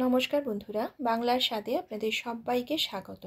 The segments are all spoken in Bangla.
নমস্কার বন্ধুরা, বাংলার স্বাদে আপনাদের সবাইকে স্বাগত।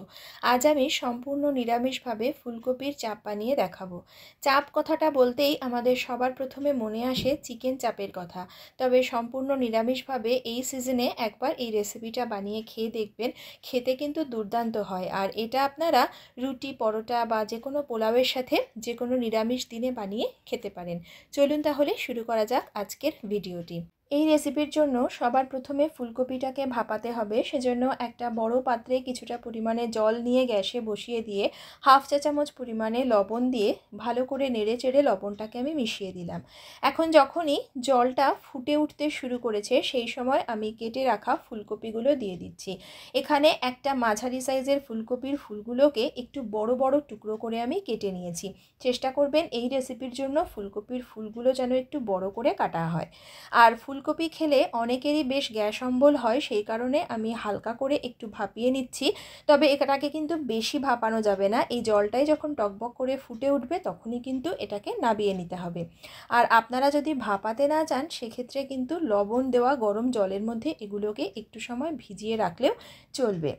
আজ আমি সম্পূর্ণ নিরামিষভাবে ফুলকপির চাপ বানিয়ে দেখাবো। চাপ কথাটা বলতেই আমাদের সবার প্রথমে মনে আসে চিকেন চাপের কথা। তবে সম্পূর্ণ নিরামিষভাবে এই সিজনে একবার এই রেসিপিটা বানিয়ে খেয়ে দেখবেন, খেতে কিন্তু দুর্দান্ত হয়। আর এটা আপনারা রুটি, পরোটা বা যে কোনো পোলাওয়ের সাথে যে কোনো নিরামিষ দিনে বানিয়ে খেতে পারেন। চলুন তাহলে শুরু করা যাক আজকের ভিডিওটি। এই রেসিপির জন্য সবার প্রথমে ফুলকপিটাকে ভাপাতে হবে। সেজন্য একটা বড় পাত্রে কিছুটা পরিমাণে জল নিয়ে গ্যাসে বসিয়ে দিয়ে হাফ চা চামচ পরিমাণে লবণ দিয়ে ভালো করে নেড়ে চেড়ে লবণটাকে আমি মিশিয়ে দিলাম। এখন যখনই জলটা ফুটে উঠতে শুরু করেছে সেই সময় আমি কেটে রাখা ফুলকপিগুলো দিয়ে দিচ্ছি। এখানে একটা মাঝারি সাইজের ফুলকপির ফুলগুলোকে একটু বড় বড় টুকরো করে আমি কেটে নিয়েছি। চেষ্টা করবেন এই রেসিপির জন্য ফুলকপির ফুলগুলো যেন একটু বড় করে কাটা হয়। আর ফুলকপি খেলে অনেকেরই বেশ গ্যাস অম্বল হয়, সেই কারণে আমি হালকা করে একটু ভাপিয়ে নিচ্ছি। তবে এটাকে কিন্তু বেশি ভাপানো যাবে না। এই জলটাই যখন টকবক করে ফুটে উঠবে তখনই কিন্তু এটাকে নাবিয়ে নিতে হবে। আর আপনারা যদি ভাপাতে না চান সেক্ষেত্রে কিন্তু লবণ দেওয়া গরম জলের মধ্যে এগুলোকে একটু সময় ভিজিয়ে রাখলেও চলবে।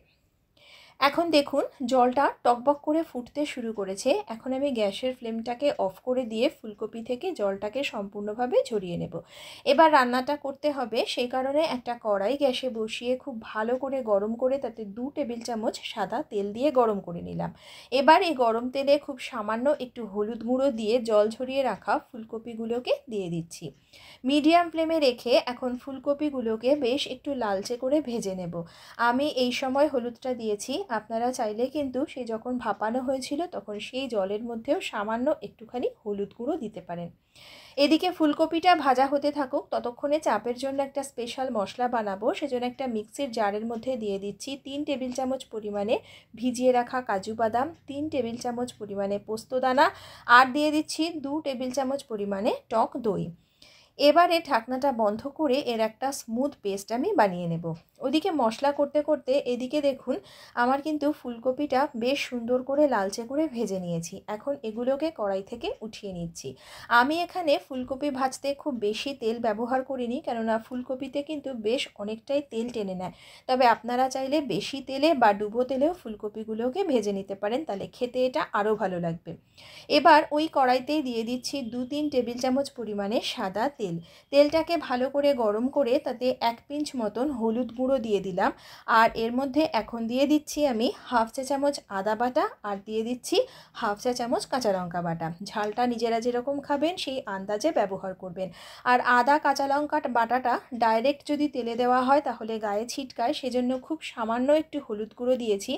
এখন দেখুন জলটা টকবক করে ফুটতে শুরু করেছে। এখন আমি গ্যাসের ফ্লেমটাকে অফ করে দিয়ে ফুলকপি থেকে জলটাকে সম্পূর্ণভাবে ঝরিয়ে নেব। এবার রান্নাটা করতে হবে, সেই কারণে একটা কড়াই গ্যাসে বসিয়ে খুব ভালো করে গরম করে তাতে 2 টেবিল চামচ সাদা তেল দিয়ে গরম করে নিলাম। এবার এই গরম তেলে খুব সামান্য একটু হলুদ গুঁড়ো দিয়ে জল ঝরিয়ে রাখা ফুলকপিগুলোকে দিয়ে দিচ্ছি। মিডিয়াম ফ্লেমে রেখে এখন ফুলকপিগুলোকে বেশ একটু লালচে করে ভেজে নেব। আমি এই সময় হলুদটা দিয়েছি, আপনারা চাইলে কিন্তু সে যখন ভাপানো হয়েছিল তখন সেই জলের মধ্যেও সামান্য একটুখানি হলুদ গুঁড়ো দিতে পারেন। এদিকে ফুলকপিটা ভাজা হতে থাকুক, ততক্ষণে চাপের জন্য একটা স্পেশাল মশলা বানাবো। সেজন্য একটা মিক্সির জারের মধ্যে দিয়ে দিচ্ছি 3 টেবিল চামচ পরিমাণে ভিজিয়ে রাখা কাজু বাদাম, 3 টেবিল চামচ পরিমাণে পোস্তদানা, আর দিয়ে দিচ্ছি 2 টেবিল চামচ পরিমাণে টক দই। এবারে ঢাকনাটা বন্ধ করে এর একটা স্মুথ পেস্ট আমি বানিয়ে নেব। ওদিকে মশলা করতে করতে এদিকে দেখুন আমার কিন্তু ফুলকপিটা বেশ সুন্দর করে লালচে করে ভেজে নিয়েছি। এখন এগুলোকে কড়াই থেকে উঠিয়ে নিচ্ছি। আমি এখানে ফুলকপি ভাজতে খুব বেশি তেল ব্যবহার করিনি, কেননা ফুলকপিতে কিন্তু বেশ অনেকটাই তেল টেনে নেয়। তবে আপনারা চাইলে বেশি তেলে বা ডুবো তেলেও ফুলকপিগুলোকে ভেজে নিতে পারেন, তাহলে খেতে এটা আরও ভালো লাগবে। এবার ওই কড়াইতেই দিয়ে দিচ্ছি 2-3 টেবিল চামচ পরিমাণে সাদা তেল। তেলটাকে ভালো করে গরম করে তাতে 1 পিঞ্চ মতন হলুদ গুঁড়ো দিয়ে দিলাম। আর এর মধ্যে এখন দিয়ে দিচ্ছি আমি হাফ চা চামচ আদা বাটা, আর দিয়ে দিচ্ছি হাফ চা চামচ কাঁচা লঙ্কা বাটা। ঝালটা নিজেরা যেরকম খাবেন সেই আন্দাজে ব্যবহার করবেন। আর আদা কাঁচা লঙ্কা বাটাটা ডাইরেক্ট যদি তেলে দেওয়া হয় তাহলে গায়ে ছিটকায়, সেজন্য খুব সামান্য একটু হলুদ গুঁড়ো দিয়েছি।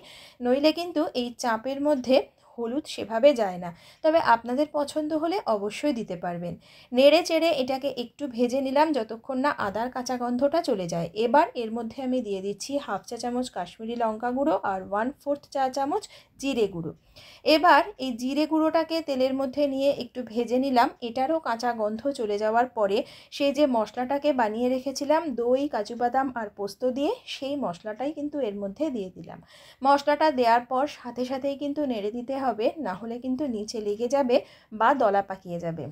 নইলে কিন্তু এই চাপের মধ্যে হলুদ সেভাবে যায় না। তবে আপনাদের পছন্দ হলে অবশ্যই দিতে পারবেন। নেড়ে চেড়ে এটাকে একটু ভেজে নিলাম যতক্ষণ না আদার কাঁচা গন্ধটা চলে যায়। এবার এর মধ্যে আমি দিয়ে দিচ্ছি হাফ চা চামচ কাশ্মীরি লঙ্কা গুঁড়ো আর 1/4 চা চামচ জিরে গুঁড়ো। এবার এই জিরে গুঁড়োটাকে তেলের মধ্যে নিয়ে একটু ভেজে নিলাম। এটারও কাঁচা গন্ধ চলে যাওয়ার পরে সেই যে মশলাটাকে বানিয়ে রেখেছিলাম দই, কাজু বাদাম আর পোস্ত দিয়ে, সেই মশলাটাই কিন্তু এর মধ্যে দিয়ে দিলাম। মশলাটা দেওয়ার পর সাথে সাথেই কিন্তু নেড়ে দিতে হবে, না হলে কিন্তু নিচে লেগে যাবে বা দলা পাকিয়ে যাবে।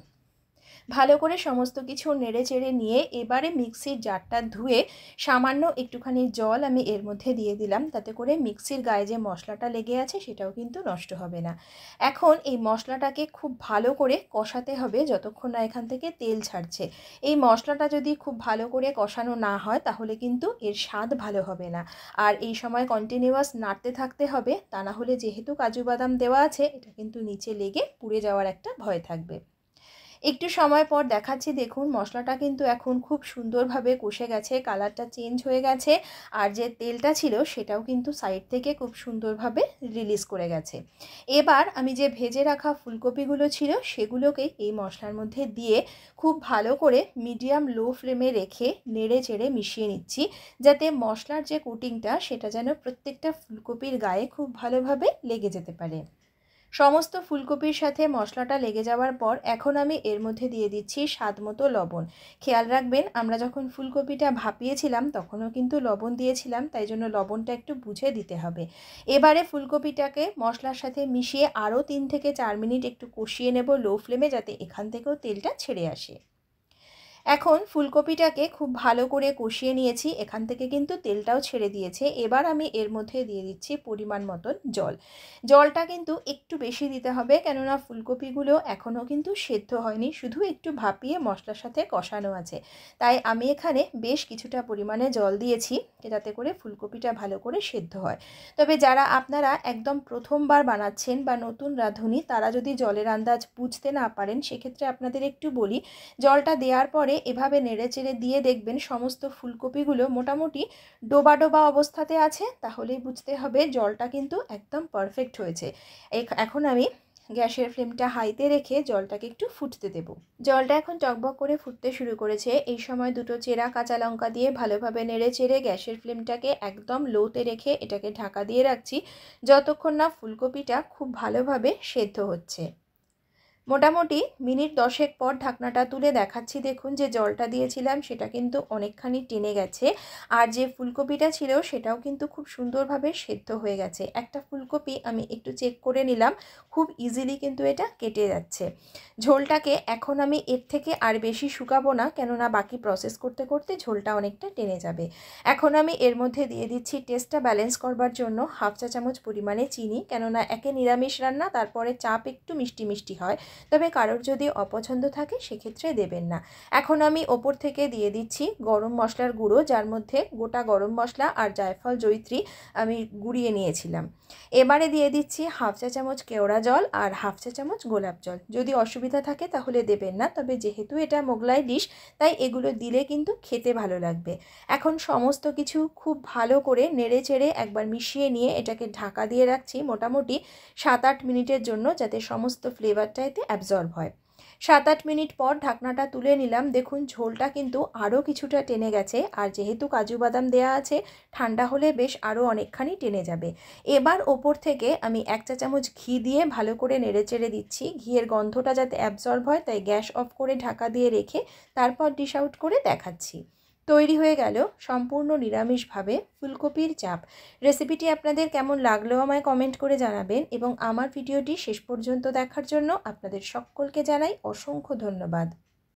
ভালো করে সমস্ত কিছু নেড়ে চেড়ে নিয়ে এবারে মিক্সির জারটা ধুয়ে সামান্য একটুখানি জল আমি এর মধ্যে দিয়ে দিলাম, তাতে করে মিক্সির গায়ে যে মশলাটা লেগে আছে সেটাও কিন্তু নষ্ট হবে না। এখন এই মশলাটাকে খুব ভালো করে কষাতে হবে যতক্ষণ না এখান থেকে তেল ছাড়ছে। এই মশলাটা যদি খুব ভালো করে কষানো না হয় তাহলে কিন্তু এর স্বাদ ভালো হবে না। আর এই সময় কন্টিনিউয়াস নাড়তে থাকতে হবে, তা না হলে যেহেতু কাজু বাদাম দেওয়া আছে এটা কিন্তু নিচে লেগে পুড়ে যাওয়ার একটা ভয় থাকবে। একটু সময় পর দেখাচ্ছি, দেখুন মশলাটা কিন্তু এখন খুব সুন্দরভাবে কষে গেছে, কালারটা চেঞ্জ হয়ে গেছে। আর যে তেলটা ছিল সেটাও কিন্তু সাইড থেকে খুব সুন্দরভাবে রিলিজ করে গেছে। এবার আমি যে ভেজে রাখা ফুলকপিগুলো ছিল সেগুলোকেই এই মশলার মধ্যে দিয়ে খুব ভালো করে মিডিয়াম লো ফ্লেমে রেখে নেড়ে চেড়ে মিশিয়ে নিচ্ছি, যাতে মশলার যে কোটিংটা সেটা যেন প্রত্যেকটা ফুলকপির গায়ে খুব ভালোভাবে লেগে যেতে পারে। সমস্ত ফুলকপির সাথে মশলাটা লেগে যাওয়ার পর এখন আমি এর মধ্যে দিয়ে দিচ্ছি স্বাদ মতো লবণ। খেয়াল রাখবেন আমরা যখন ফুলকপিটা ভাপিয়েছিলাম তখনও কিন্তু লবণ দিয়েছিলাম, তাই জন্য লবণটা একটু বুঝে দিতে হবে। এবারে ফুলকপিটাকে মশলার সাথে মিশিয়ে আরও 3 থেকে 4 মিনিট একটু কষিয়ে নেব লো ফ্লেমে, যাতে এখান থেকেও তেলটা ছেড়ে আসে। এখন ফুলকপিটাকে খুব ভালো করে কষিয়ে নিয়েছি, এখান থেকে কিন্তু তেলটাও ছেড়ে দিয়েছে। এবার আমি এর মধ্যে দিয়ে দিচ্ছি পরিমাণ মতন জল। জলটা কিন্তু একটু বেশি দিতে হবে, কেননা ফুলকপিগুলো এখনও কিন্তু সেদ্ধ হয়নি, শুধু একটু ভাপিয়ে মশলার সাথে কষানো আছে। তাই আমি এখানে বেশ কিছুটা পরিমাণে জল দিয়েছি, যাতে করে ফুলকপিটা ভালো করে সেদ্ধ হয়। তবে যারা আপনারা একদম প্রথমবার বানাচ্ছেন বা নতুন রাঁধুনি, তারা যদি জলের আন্দাজ বুঝতে না পারেন, সেক্ষেত্রে আপনাদের একটু বলি, জলটা দেওয়ার পরে এভাবে নেড়েচেড়ে দিয়ে দেখবেন সমস্ত ফুলকপিগুলো মোটামুটি ডোবা ডোবা অবস্থাতে আছে, তাহলেই বুঝতে হবে জলটা কিন্তু একদম পারফেক্ট হয়েছে। এখন আমি গ্যাসের ফ্লেমটা হাইতে রেখে জলটাকে একটু ফুটতে দেব। জলটা এখন টকবক করে ফুটতে শুরু করেছে। এই সময় দুটো চেরা কাঁচা লঙ্কা দিয়ে ভালোভাবে নেড়েচেড়ে গ্যাসের ফ্লেমটাকে একদম লোতে রেখে এটাকে ঢাকা দিয়ে রাখছি, যতক্ষণ না ফুলকপিটা খুব ভালোভাবে সেদ্ধ হচ্ছে। মোটামুটি মিনিট 10 পর ঢাকনাটা তুলে দেখাচ্ছি, দেখুন যে জলটা দিয়েছিলাম সেটা কিন্তু অনেকখানি টেনে গেছে, আর যে ফুলকপিটা ছিল সেটাও কিন্তু খুব সুন্দরভাবে সেদ্ধ হয়ে গেছে। একটা ফুলকপি আমি একটু চেক করে নিলাম, খুব ইজিলি কিন্তু এটা কেটে যাচ্ছে। ঝোলটাকে এখন আমি এর থেকে আর বেশি শুকাবো না, কেননা বাকি প্রসেস করতে করতে ঝোলটা অনেকটা টেনে যাবে। এখন আমি এর মধ্যে দিয়ে দিচ্ছি টেস্টটা ব্যালেন্স করবার জন্য হাফ চা চামচ পরিমাণে চিনি, কেননা একে নিরামিষ রান্না, তারপরে চাপ একটু মিষ্টি মিষ্টি হয়, তবে কারোর যদি অপছন্দ থাকে সেক্ষেত্রে দেবেন না। এখন আমি ওপর থেকে দিয়ে দিচ্ছি গরম মশলার গুঁড়ো, যার মধ্যে গোটা গরম মশলা আর জায়ফল জয়িত্রী আমি গুঁড়িয়ে নিয়েছিলাম। এবারে দিয়ে দিচ্ছি হাফ চা চামচ কেওড়া জল আর হাফ চা চামচ গোলাপ জল। যদি অসুবিধা থাকে তাহলে দেবেন না, তবে যেহেতু এটা মোগলাই ডিশ তাই এগুলো দিলে কিন্তু খেতে ভালো লাগবে। এখন সমস্ত কিছু খুব ভালো করে নেড়ে চেড়ে একবার মিশিয়ে নিয়ে এটাকে ঢাকা দিয়ে রাখছি মোটামুটি 7-8 মিনিটের জন্য, যাতে সমস্ত ফ্লেভারটা এতে অ্যাবজর্ব হয়। 7-8 মিনিট পর ঢাকনাটা তুলে নিলাম, দেখুন ঝোলটা কিন্তু আরও কিছুটা টেনে গেছে, আর যেহেতু কাজু বাদাম দেওয়া আছে ঠান্ডা হলে বেশ আরও অনেকখানি টেনে যাবে। এবার ওপর থেকে আমি 1 চা চামচ ঘি দিয়ে ভালো করে নেড়েচেড়ে দিচ্ছি, ঘিয়ের গন্ধটা যাতে অ্যাবজর্ব হয়, তাই গ্যাস অফ করে ঢাকা দিয়ে রেখে তারপর ডিশ আউট করে দেখাচ্ছি। তৈরি হয়ে গেল সম্পূর্ণ নিরামিষভাবে ফুলকপির চাপ। রেসিপিটি আপনাদের কেমন লাগলো আমায় কমেন্ট করে জানাবেন, এবং আমার ভিডিওটি শেষ পর্যন্ত দেখার জন্য আপনাদের সকলকে জানাই অসংখ্য ধন্যবাদ।